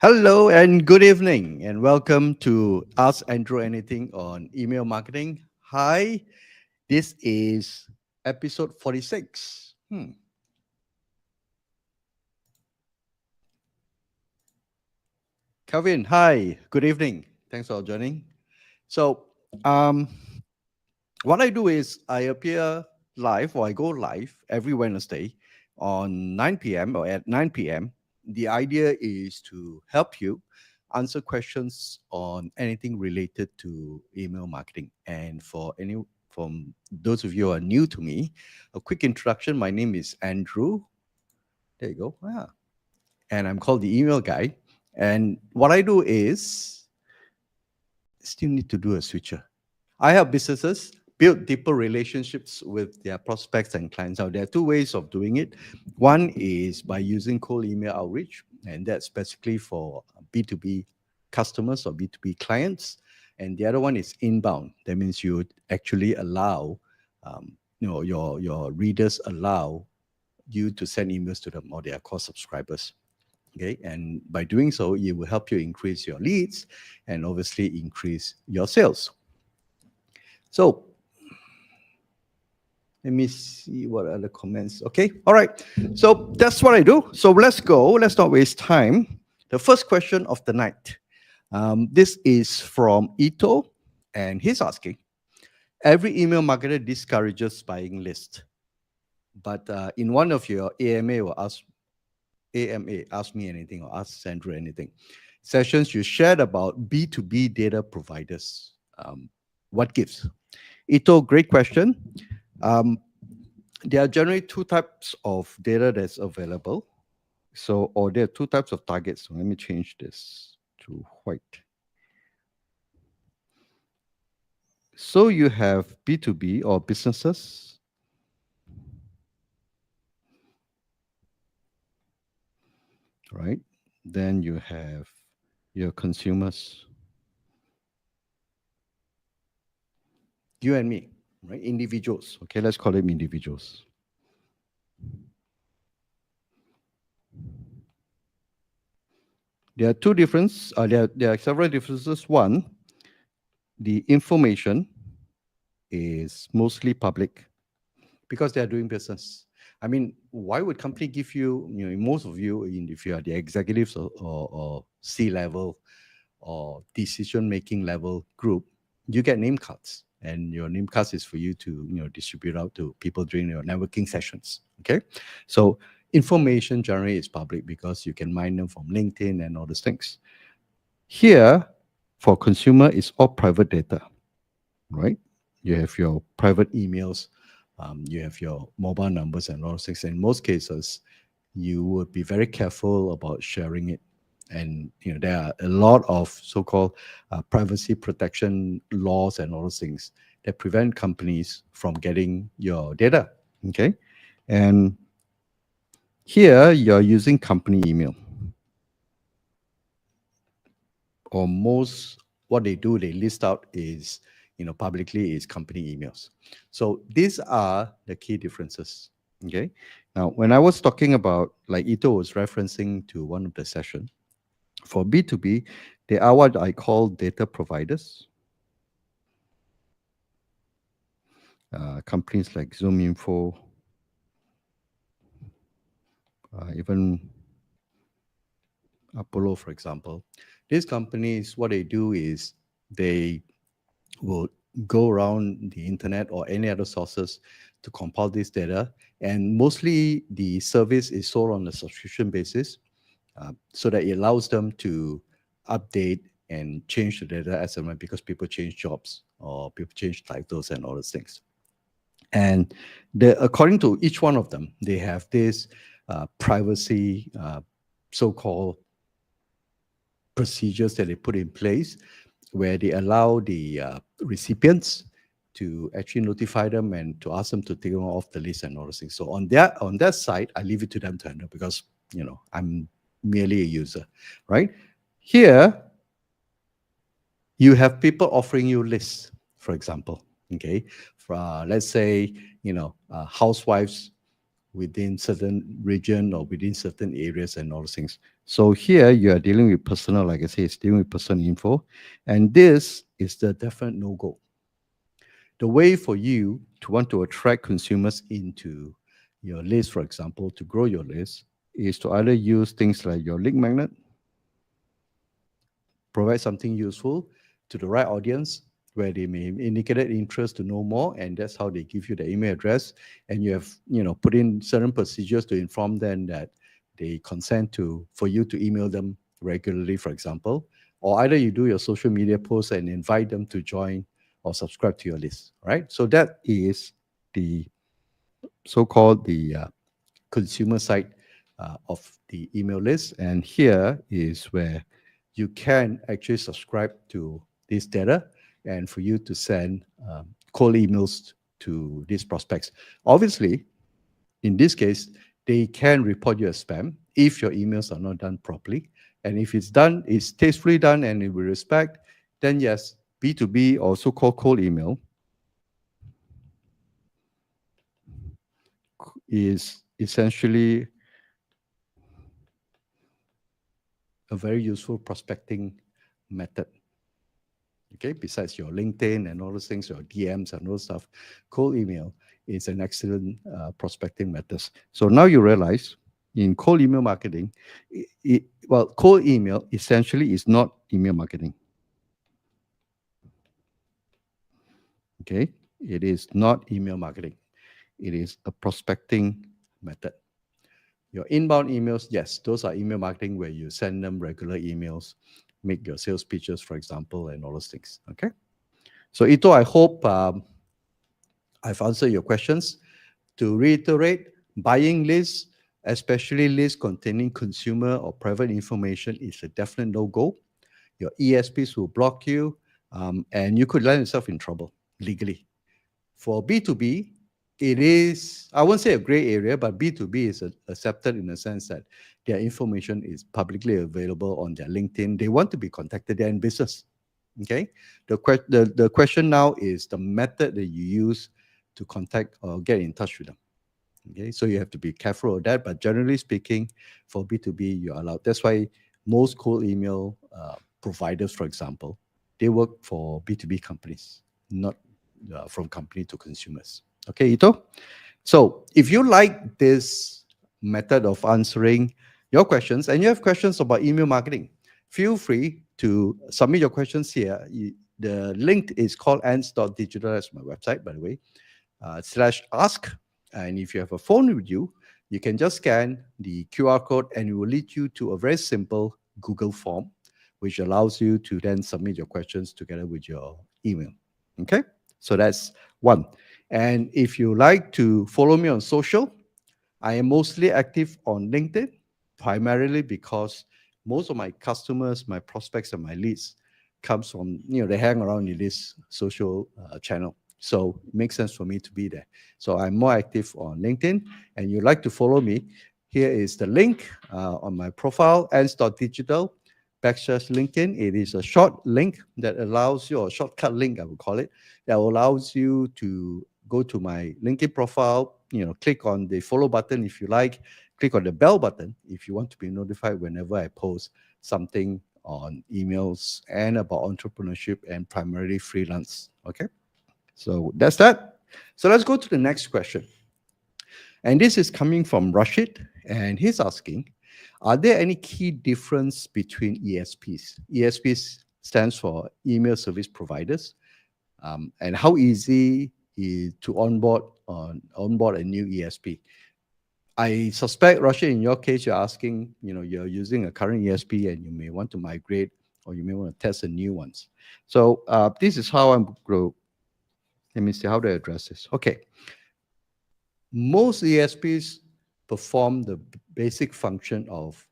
Hello and good evening, and welcome to Ask Andrew Anything on Email Marketing. Hi, this is episode 46. Kevin, hi, good evening. Thanks for joining. So, um, what I do is I appear live or I go live every Wednesday on 9 p.m. or at 9 p.m. The idea is to help you answer questions on anything related to email marketing. And for any from those of you who are new to me, a quick introduction. My name is Andrew. There you go. And I'm called the email guy. And what I do is still need to do a switcher. I help businesses build deeper relationships with their prospects and clients. Now, there are two ways of doing it. One is by using cold email outreach, and that's basically for B2B customers or B2B clients. And the other one is inbound. That means you actually allow, your readers allow you to send emails to them or their core subscribers. Okay, and by doing so, it will help you increase your leads and obviously increase your sales. So let me see what other comments. Okay, all right. So that's what I do. So let's go. Let's not waste time. The first question of the night. This is from Ito, and he's asking: every email marketer discourages buying list, but in one of your AMA, ask me anything or ask Sandra anything. Sessions you shared about B2B data providers. What gives? Ito, great question. Um, there are generally two types of data that's available. So, or there are two types of targets. So let me change this to white. So you have B2B or businesses. Right? Then you have your consumers, you and me, right? Individuals. Okay, let's call them individuals. There are two differences. There are several differences. One, the information is mostly public because they are doing business. I mean, why would company give you, most of you, if you are the executives or C level or decision making level group, you get name cards, and your name cards is for you to distribute out to people during your networking sessions. Okay, so information generally is public because you can mine them from LinkedIn and all those things. Here, for consumer, it's all private data, right? You have your private emails, you have your mobile numbers and all those things. In most cases, you would be very careful about sharing it. And there are a lot of so-called privacy protection laws and all those things that prevent companies from getting your data. Okay, and here you're using company email, or most what they do, they list out is publicly is company emails. So these are the key differences. Okay, now when I was talking about, like Ito was referencing to one of the session, for B2B, they are what I call data providers. Companies like ZoomInfo, even Apollo, for example. These companies, what they do is they will go around the internet or any other sources to compile this data. And mostly the service is sold on a subscription basis, so that it allows them to update and change the data as and when, because people change jobs or people change titles and all those things. And according to each one of them, they have this privacy so-called procedures that they put in place, where they allow the recipients to actually notify them and to ask them to take them off the list and all those things. So on that side, I leave it to them to handle, because I'm merely a user, right? Here, you have people offering you lists, for example. Okay, let's say housewives within certain region or within certain areas and all those things. So here you are dealing with personal, like I say, it's dealing with personal info. And this is the definite no-go. The way for you to want to attract consumers into your list, for example, to grow your list, is to either use things like your link magnet, provide something useful to the right audience where they may indicate interest to know more, and that's how they give you the email address. And you have, put in certain procedures to inform them that they consent to for you to email them regularly, for example. Or either you do your social media posts and invite them to join or subscribe to your list, right? So that is the so-called the consumer side of the email list. And here is where you can actually subscribe to this data and for you to send cold emails to these prospects. Obviously, in this case, they can report you as spam if your emails are not done properly. And if it's done, it's tastefully done and with respect, then yes, B2B, also called cold email, is essentially a very useful prospecting method. Okay, besides your LinkedIn and all those things, your DMs and all those stuff, cold email is an excellent prospecting method. So now you realize in cold email marketing, cold email essentially is not email marketing. Okay, it is not email marketing. It is a prospecting method. Your inbound emails, yes, those are email marketing where you send them regular emails, make your sales pitches, for example, and all those things. Okay. So Ito, I hope I've answered your questions. To reiterate, buying lists, especially lists containing consumer or private information, is a definite no-go. Your ESPs will block you, and you could land yourself in trouble legally. For B2B, it is, I won't say a gray area, but B2B is accepted in the sense that their information is publicly available on their LinkedIn. They want to be contacted. They're in business. Okay. The question now is the method that you use to contact or get in touch with them. Okay. So you have to be careful of that. But generally speaking, for B2B, you're allowed. That's why most cold email providers, for example, they work for B2B companies, not from company to consumers. Okay, Ito? So if you like this method of answering your questions and you have questions about email marketing, feel free to submit your questions here. The link is called ants.digital. That's my website, by the way, /ask. And if you have a phone with you, you can just scan the QR code and it will lead you to a very simple Google form, which allows you to then submit your questions together with your email. Okay, so that's one. And if you like to follow me on social, I am mostly active on LinkedIn, primarily because most of my customers, my prospects, and my leads comes from, they hang around in this social channel. So it makes sense for me to be there. So I'm more active on LinkedIn, and you'd like to follow me. Here is the link on my profile, ants.digital /LinkedIn. It is a short link that allows you, or shortcut link, I would call it, that allows you to go to my LinkedIn profile, click on the follow button if you like, click on the bell button if you want to be notified whenever I post something on emails and about entrepreneurship and primarily freelance. Okay. So that's that. So let's go to the next question. And this is coming from Rashid, and he's asking, are there any key difference between ESPs? ESPs stands for email service providers, and how easy is to onboard a new ESP? I suspect, Rashid, in your case, you're asking, you're using a current ESP and you may want to migrate or you may want to test the new ones. So this is how I'm going. Let me see how to address this. Okay. Most ESPs perform the basic function of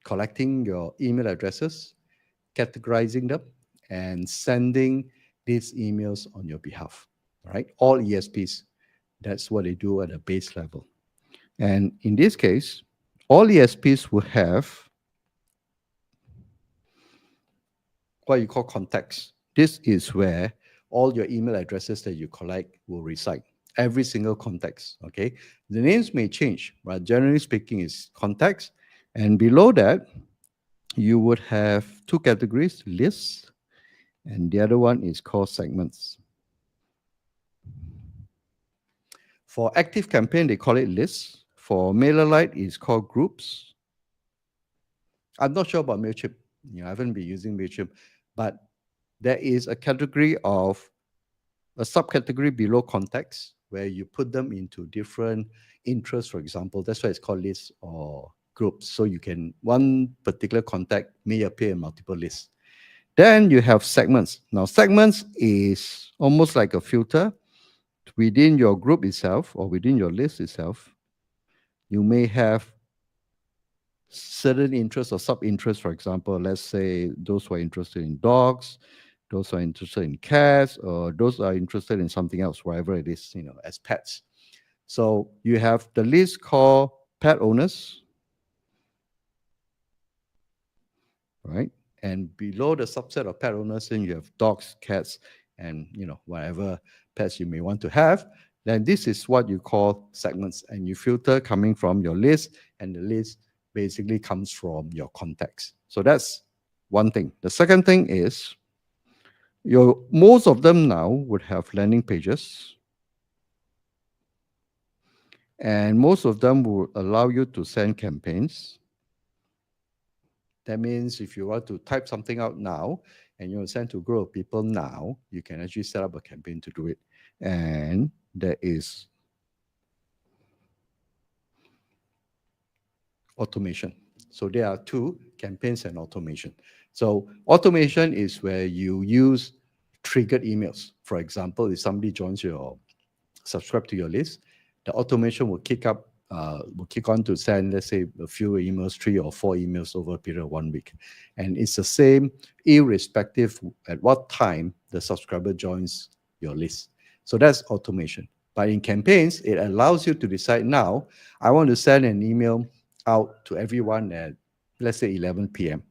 collecting your email addresses, categorizing them, and sending these emails on your behalf. All right, all ESPs, that's what they do at a base level. And in this case, all ESPs will have what you call context. This is where all your email addresses that you collect will reside. every single context. Okay, the names may change, but generally speaking, is context. And below that, you would have two categories: lists, and the other one is called segments. For active campaign, they call it lists. For MailerLite, it's called groups. I'm not sure about MailChimp. I haven't been using MailChimp, but there is a category of a subcategory below context where you put them into different interests, for example. That's why it's called lists or groups. So you can, one particular contact may appear in multiple lists. Then you have segments. Now, segments is almost like a filter within your group itself or within your list itself. You may have certain interests or sub-interests. For example, let's say those who are interested in dogs, those who are interested in cats, or those who are interested in something else, wherever it is, as pets. So you have the list called pet owners, right? And below the subset of pet owners, then you have dogs, cats, and whatever pets you may want to have. Then this is what you call segments, and you filter coming from your list, and the list basically comes from your context. So that's one thing. The second thing is most of them now would have landing pages, and most of them will allow you to send campaigns. That means if you want to type something out now and you want to send to a group of people now, you can actually set up a campaign to do it. And there is automation. So there are two: campaigns and automation. So automation is where you use triggered emails. For example, if somebody subscribe to your list, the automation will kick on to send, let's say, a few emails, 3 or 4 emails over a period of 1 week. And it's the same irrespective at what time the subscriber joins your list. So that's automation. But in campaigns, it allows you to decide now, I want to send an email out to everyone at, let's say, 11 p.m.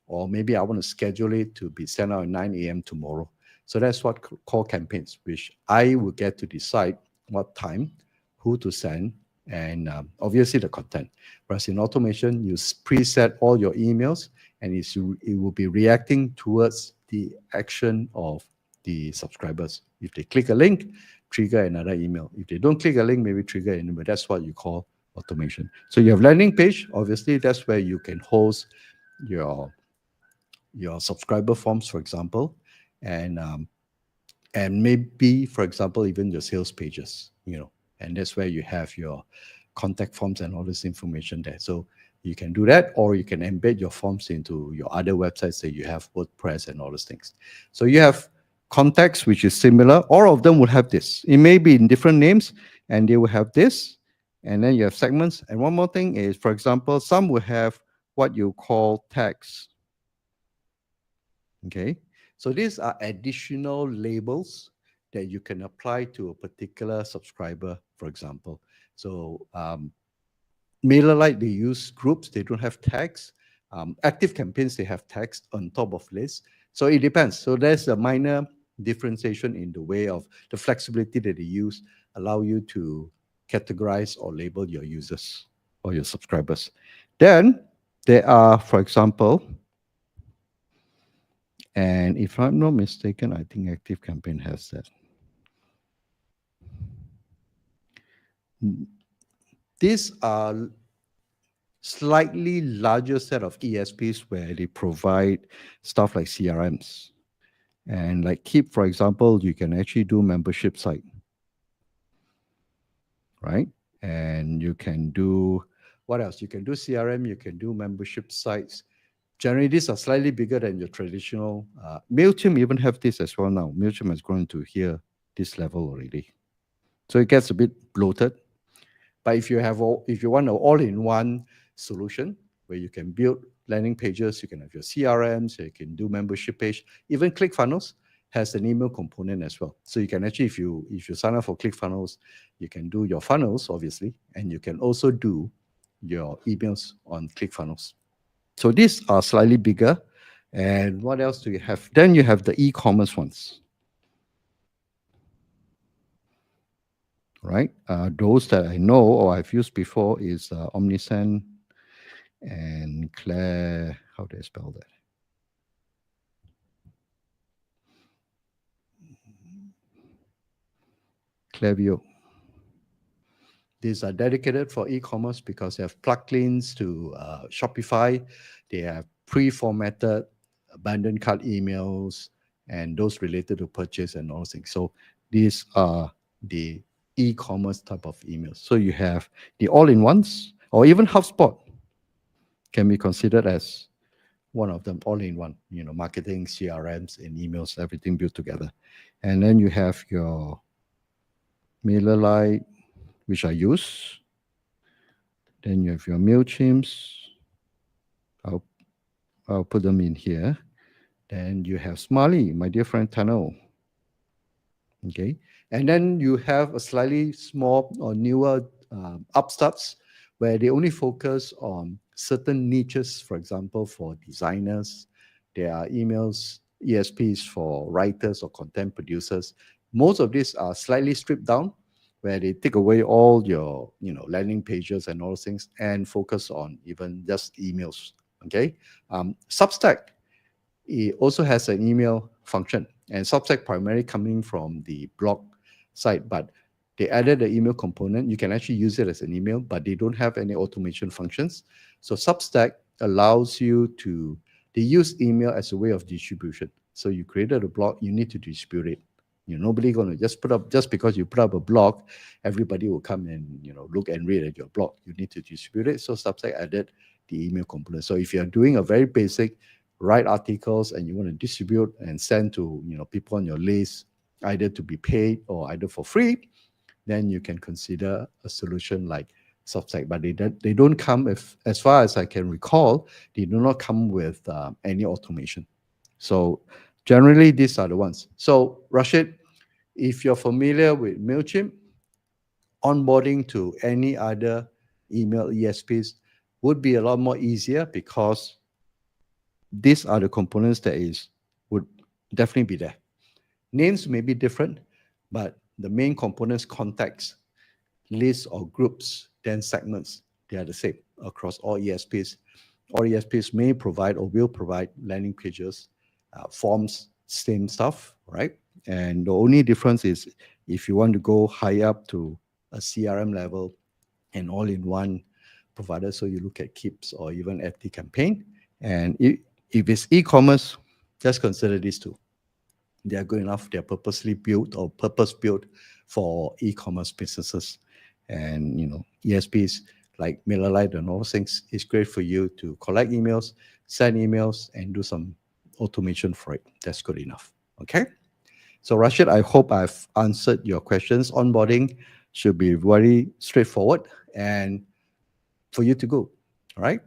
Or maybe I want to schedule it to be sent out at 9 a.m. tomorrow. So that's what called campaigns, which I will get to decide what time, who to send, and obviously the content. Whereas in automation, you preset all your emails, and it will be reacting towards the action of the subscribers. If they click a link, trigger another email. If they don't click a link, maybe trigger an email. That's what you call automation. So you have landing page. Obviously, that's where you can host your subscriber forms, for example, and maybe, for example, even your sales pages, and that's where you have your contact forms and all this information there. So you can do that, or you can embed your forms into your other websites that you have, WordPress and all those things. So you have contacts, which is similar. All of them will have this. It may be in different names, and they will have this. And then you have segments. And one more thing is, for example, some will have what you call tags. Okay, so these are additional labels that you can apply to a particular subscriber, for example. So MailerLite, they use groups, they don't have tags. Active campaigns, they have tags on top of lists. So it depends. So there's a minor differentiation in the way of the flexibility that they use, allow you to categorize or label your users or your subscribers. Then there are, for example, and if I'm not mistaken, I think Active Campaign has that. These are slightly larger set of ESPs where they provide stuff like CRMs. And like Keep, for example, you can actually do membership site, right? And you can do, what else? You can do CRM, you can do membership sites. Generally, these are slightly bigger than your traditional. MailChimp even have this as well now. MailChimp has grown to here, this level already. So it gets a bit bloated. But if you want an all-in-one solution where you can build landing pages, you can have your CRM, so you can do membership page. Even ClickFunnels has an email component as well. So you can actually, if you sign up for ClickFunnels, you can do your funnels, obviously, and you can also do your emails on ClickFunnels. So these are slightly bigger. And what else do you have? Then you have the e-commerce ones. right? Those that I know or I've used before is Omnisend and Claire. How do I spell that? Klaviyo. These are dedicated for e-commerce because they have plugins to Shopify. They have pre-formatted abandoned cart emails and those related to purchase and all things. So these are the e-commerce type of emails. So you have the all-in-ones, or even HubSpot can be considered as one of them, all-in-one. Marketing, CRMs, and emails, everything built together. And then you have your MailerLite, which I use. Then you have your MailChimps. I'll, I'll put them in here. Then you have Smiley, my dear friend Tano. Okay. And then you have a slightly small or newer upstarts where they only focus on certain niches. For example, for designers, there are emails, ESPs for writers or content producers. Most of these are slightly stripped down where they take away all your landing pages and all those things and focus on even just emails. Okay. Substack, it also has an email function, and Substack primarily coming from the blog side, but they added the email component. You can actually use it as an email, but they don't have any automation functions. So Substack allows you to, they use email as a way of distribution. So you created a blog, you need to distribute it. Nobody gonna just put up, just because you put up a blog, everybody will come and look and read at your blog. You need to distribute it. So Substack added the email component. So if you're doing a very basic write articles and you want to distribute and send to people on your list, either to be paid or either for free, then you can consider a solution like Substack. But they don't come, if as far as I can recall, they do not come with any automation. So generally these are the ones. So Rashid, if you're familiar with MailChimp, onboarding to any other email ESPs would be a lot more easier because these are the components that would definitely be there. Names may be different, but the main components, context, lists or groups, then segments, they are the same across all ESPs. All ESPs may provide or will provide landing pages, forms, same stuff, right? And the only difference is if you want to go high up to a CRM level and all-in-one provider, so you look at Keeps or even FT Campaign. And if it's e-commerce, just consider these two. They are good enough. They're purposely built or purpose-built for e-commerce businesses. And, ESPs like MailerLite and all things is great for you to collect emails, send emails, and do some automation for it. That's good enough. Okay? So, Rashid, I hope I've answered your questions. Onboarding should be very straightforward and for you to go. All right?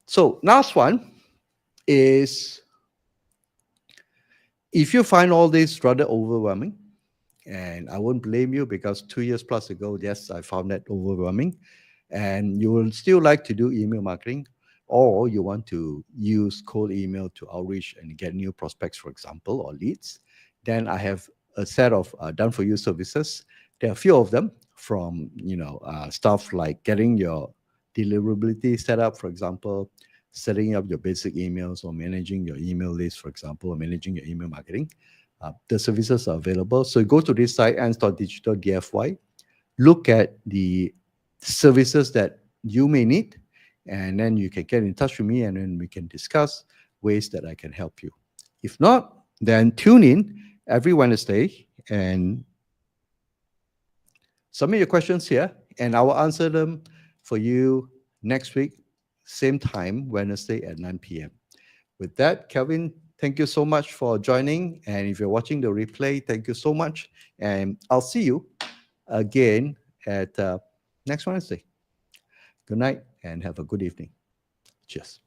So, last one is, if you find all this rather overwhelming, and I won't blame you because 2 years plus ago, yes, I found that overwhelming, and you will still like to do email marketing, or you want to use cold email to outreach and get new prospects, for example, or leads, then I have a set of done for you services. There are a few of them, from stuff like getting your deliverability set up, for example, setting up your basic emails or managing your email list, for example, or managing your email marketing. The services are available. So go to this site, ants.digital.dfy, look at the services that you may need, and then you can get in touch with me and then we can discuss ways that I can help you. If not, then tune in every Wednesday and submit your questions here, and I will answer them for you next week, same time, Wednesday at 9 p.m. With that, Kelvin, thank you so much for joining. And if you're watching the replay, thank you so much. And I'll see you again at next Wednesday. Good night and have a good evening. Cheers.